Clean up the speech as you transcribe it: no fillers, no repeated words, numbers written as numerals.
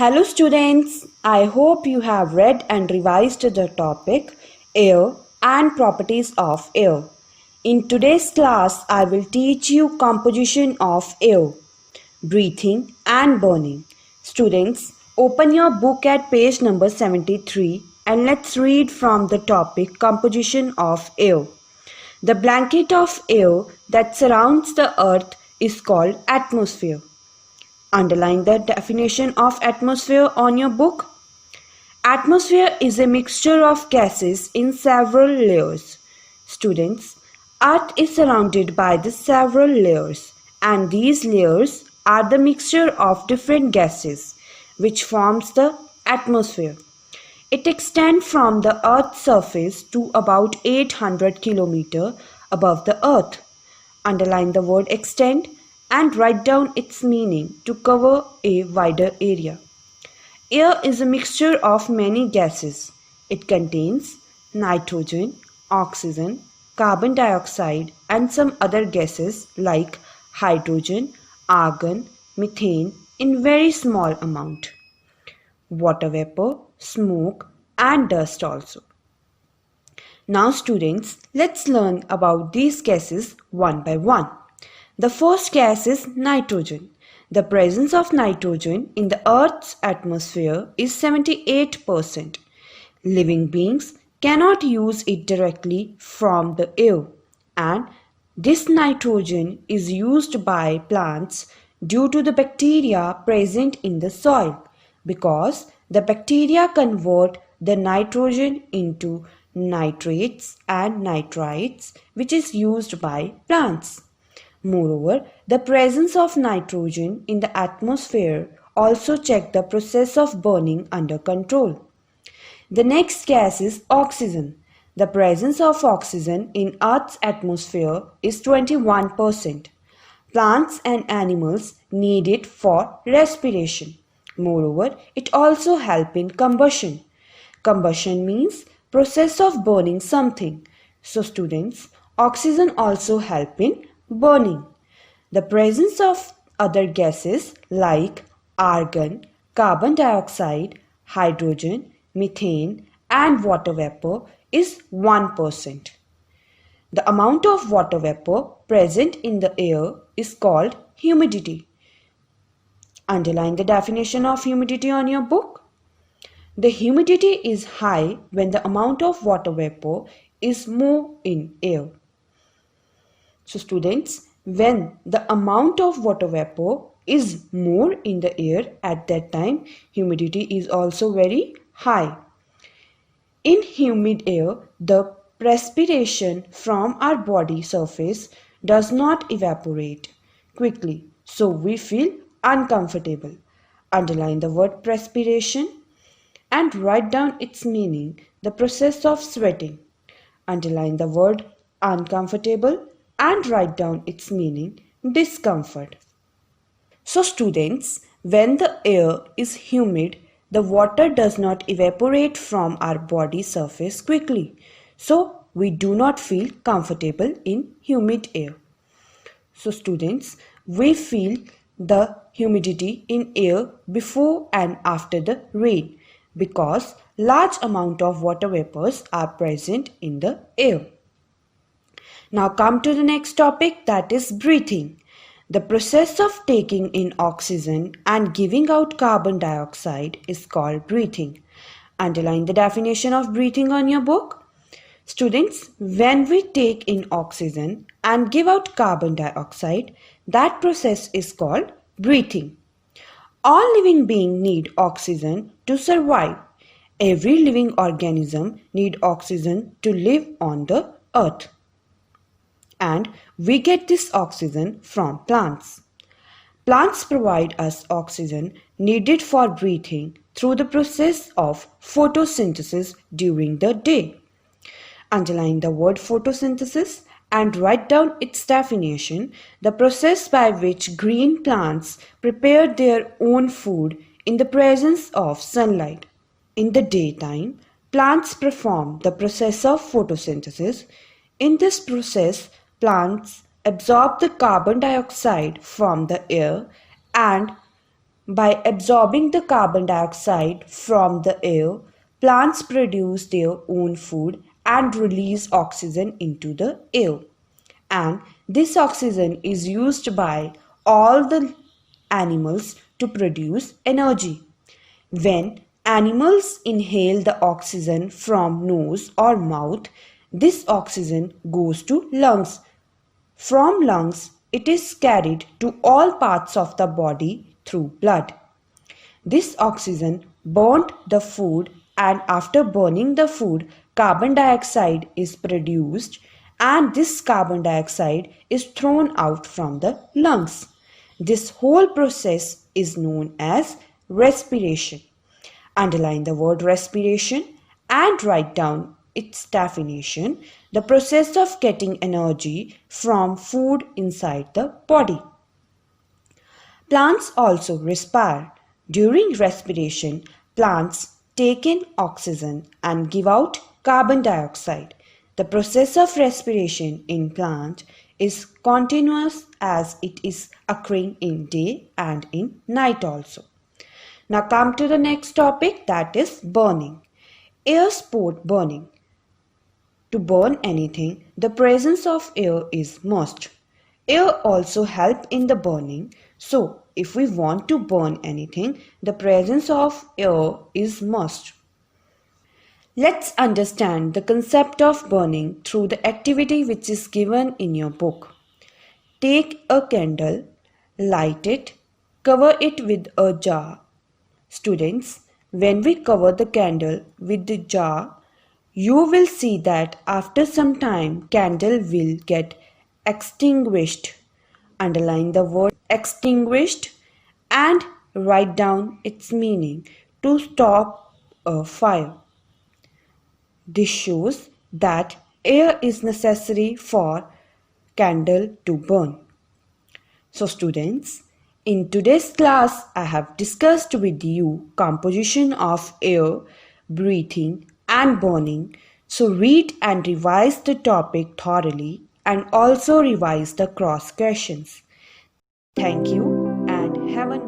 Hello students, I hope you have read and revised the topic Air and Properties of Air. In today's class, I will teach you composition of air, breathing and burning. Students, open your book at page number 73 and let's read from the topic composition of air. The blanket of air that surrounds the earth is called atmosphere. Underline the definition of atmosphere on your book. Atmosphere is a mixture of gases in several layers. Students, Earth is surrounded by the several layers, and these layers are the mixture of different gases which forms the atmosphere. It extends from the Earth's surface to about 800 km above the Earth. Underline the word extend and write down its meaning to cover a wider area. Air is a mixture of many gases. It contains nitrogen, oxygen, carbon dioxide and some other gases like hydrogen, argon, methane in very small amount. Water vapor, smoke and dust also. Now students, let's learn about these gases one by one. The first gas is nitrogen. The presence of nitrogen in the Earth's atmosphere is 78%. Living beings cannot use it directly from the air, and this nitrogen is used by plants due to the bacteria present in the soil, because the bacteria convert the nitrogen into nitrates and nitrites, which is used by plants. Moreover, the presence of nitrogen in the atmosphere also checks the process of burning under control. The next gas is oxygen. The presence of oxygen in Earth's atmosphere is 21%. Plants and animals need it for respiration. Moreover, it also helps in combustion. Combustion means process of burning something. So students, oxygen also helps in burning. The presence of other gases like argon, carbon dioxide, hydrogen, methane and water vapor is 1%. The amount of water vapor present in the air is called humidity. Underline the definition of humidity on your book. The humidity is high when the amount of water vapor is more in air. So students, when the amount of water vapor is more in the air, at that time humidity is also very high. In humid air, the perspiration from our body surface does not evaporate quickly, so we feel uncomfortable. Underline the word perspiration and write down its meaning, the process of sweating. Underline the word uncomfortable and write down its meaning, discomfort. So students, when the air is humid, the water does not evaporate from our body surface quickly. So we do not feel comfortable in humid air. So students, we feel the humidity in air before and after the rain, because large amount of water vapors are present in the air. Now come to the next topic, that is breathing. The process of taking in oxygen and giving out carbon dioxide is called breathing. Underline the definition of breathing on your book. Students, when we take in oxygen and give out carbon dioxide, that process is called breathing. All living beings need oxygen to survive. Every living organism needs oxygen to live on the earth. And we get this oxygen from plants. Plants provide us oxygen needed for breathing through the process of photosynthesis during the day. Underline the word photosynthesis and write down its definition, the process by which green plants prepare their own food in the presence of sunlight. In the daytime, plants perform the process of photosynthesis. In this process, plants absorb the carbon dioxide from the air and By absorbing the carbon dioxide from the air, plants produce their own food and release oxygen into the air. And this oxygen is used by all the animals to produce energy. When animals inhale the oxygen from nose or mouth, this oxygen goes to lungs. From lungs, it is carried to all parts of the body through blood. This oxygen burnt the food, and after burning the food, carbon dioxide is produced, and this carbon dioxide is thrown out from the lungs. This whole process is known as respiration. Underline the word respiration and write down its definition: the process of getting energy from food inside the body. Plants also respire. During respiration, plants take in oxygen and give out carbon dioxide. The process of respiration in plant is continuous as it is occurring in day and in night also. Now come to the next topic, that is burning. Air sport burning. To burn anything, the presence of air is must. Air also help in the burning. So if we want to burn anything, the presence of air is must. Let's understand the concept of burning through the activity which is given in your book. Take a candle, light it, cover it with a jar. Students, when we cover the candle with the jar, you will see that after some time candle will get extinguished. Underline the word extinguished and write down its meaning: to stop a fire. This shows that air is necessary for candle to burn. So students, in today's class I have discussed with you composition of air, breathing and burning. So read and revise the topic thoroughly and also revise the cross questions. Thank you and have a